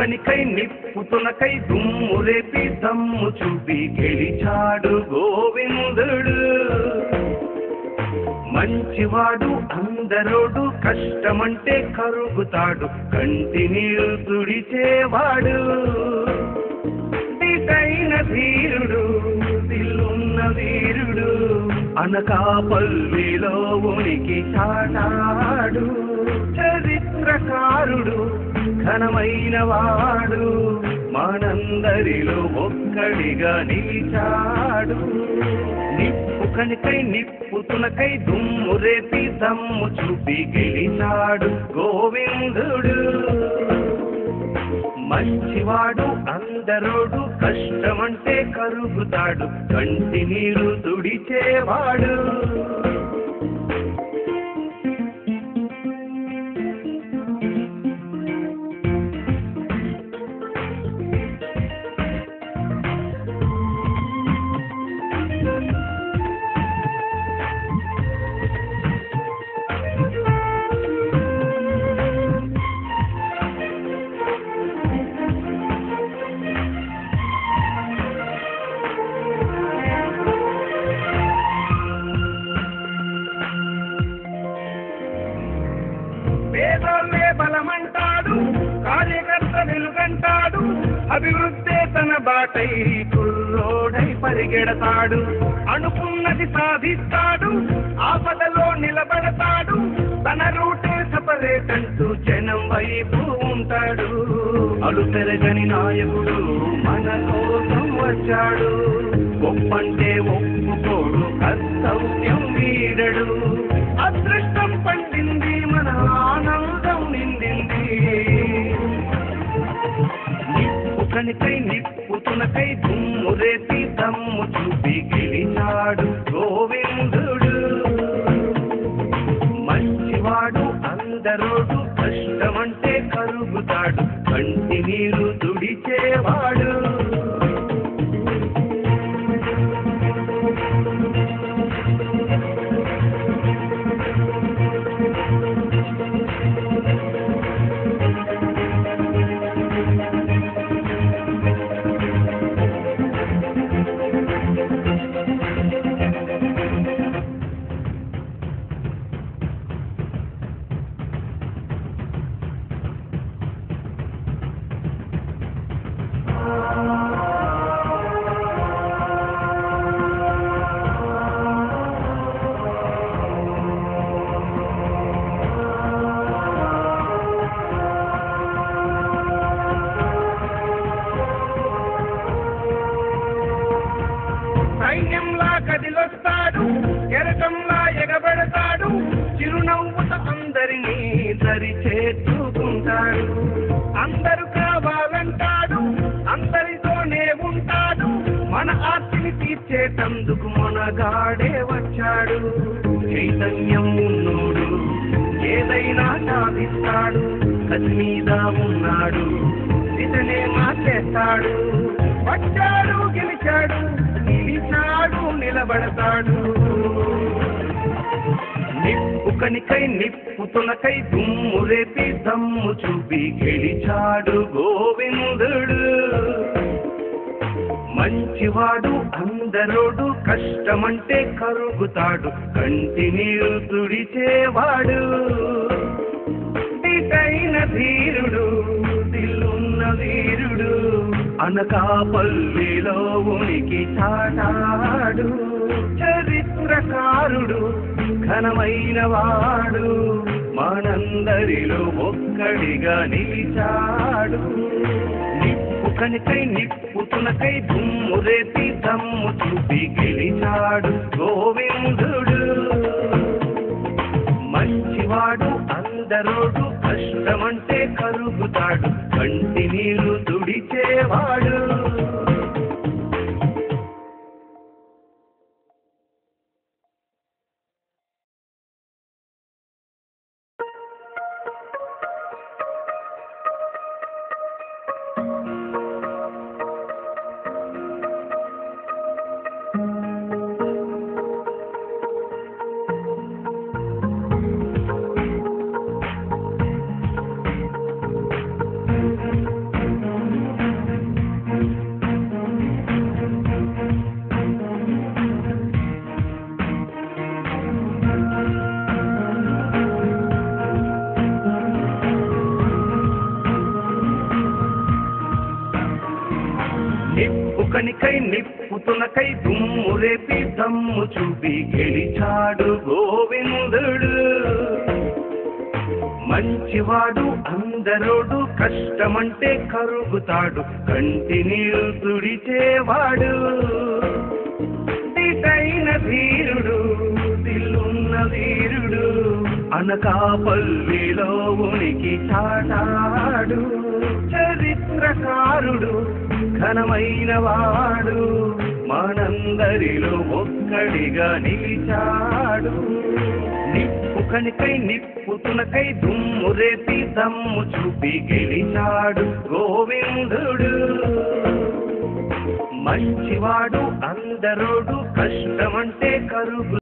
నిప్పుకనికై నిప్పుతునకై దుమ్ము రేపి దమ్ము చూపి గెలిచాడు గోవిందుడు. మంచివాడు అందరోడు కష్టమంటే కరుగుతాడు కంటి నీరు తుడిచేవాడు. దిటైన ధీరుడు దిల్లున్న వీరుడు అనకాపల్లిలో ఉనికి చాటాడు. చరిత్రకారుడు ఘనమైన వాడు మనందరిలో ఒక్కడిగా నిలిచాడు. నిప్పు కనికై నిప్పుతునకై దుమ్ము రేపి దమ్ము చూపి గెలిచాడు గోవిందుడు. మంచివాడు అందరోడు కష్టమంటే కరుగుతాడు కంటి నీరు తుడిచేవాడు. పేదోళ్ళే బలమంటాడు కార్యకర్త వెలుగంటాడు. అభివృద్ధే తన బాటై కుర్రోడై పరిగెడతాడు. అనుకున్నది సాధిస్తాడు ఆపదలో నిలబడతాడు. తన రూటే సపరేట్ అంటూ జనం వైపు ఉంటాడు. అలుపెరగని నాయకుడు మన కోసం వచ్చాడు. ఒప్పంటే ఒప్పుకోడు కర్తవ్యం వీడడు. అదృష్టం పండింది మన ఆనందం నిండింది. నిప్పు కనికై నిప్పుతునకై దుమ్ము రేపి దమ్ము చూపి గెలిచాడు గోవిందుడు. మంచివాడు అందరోడు కష్టమంటే కరుగుతాడు కంటి నీరు తుడిచేవాడు. సైన్యంలా కదిలొస్తాడు కెరటంలా ఎగబడతాడు. చిరునవ్వుత అందరినీ దరి చేర్చుకుంటాడు. అందరూ కావాలంటాడు అందరితోనే ఉంటాడు. మన ఆర్తిని తీర్చేటందుకు మనగాడే వచ్చాడు. చైతన్యం ఉన్నోడు ఏదైనా సాధిస్తాడు. కసి మీద ఉన్నాడు ఇతనే మార్చేస్తాడు. వచ్చాడు గెలిచాడు నిలిచాడు నిలబడతాడు. నిప్పు కనికై నిప్పుతునకై దుమ్ము రేపి దమ్ము చూపి గెలిచాడు గోవిందుడు. మంచివాడు అందరోడు కష్టమంటే కరుగుతాడు కంటి నీరు తుడిచేవాడు. దిటైన ధీరుడు దిల్లున్న వీరుడు అనకాపల్లిలో ఉనికి చాటాడు. చరిత్రకారుడు ఘనమైన వాడు మనందరిలో ఒక్కడిగా నిలిచాడు. నిప్పు కనికై నిప్పుతునకై దుమ్ము రేపి దమ్ము చూపి గెలిచాడు గోవిందుడు. మంచివాడు అందరోడు కష్టమంటే కరుగుతాడు కంటి నీరు తుడిచేవాడు. తునకై దుమ్ము రేపి దమ్ము చూపి గెలిచాడు గోవిందుడు. మంచివాడు అందరోడు కష్టమంటే కరుగుతాడు కంటి నీరు తుడిచేవాడు. దిటైన ధీరుడు దిల్లున్న వీరుడు అనకాపల్లిలో ఉనికి చాటాడు. చరిత్రకారుడు ఘనమైన వాడు మనందరిలో ఒక్కడిగా నిలిచాడు. నిప్పు కనికై నిప్పు తునకై దుమ్ము రేపి దమ్ము చూపి గెలిచాడు గోవిందుడు. మంచివాడు అందరోడు కష్టమంటే కరుగు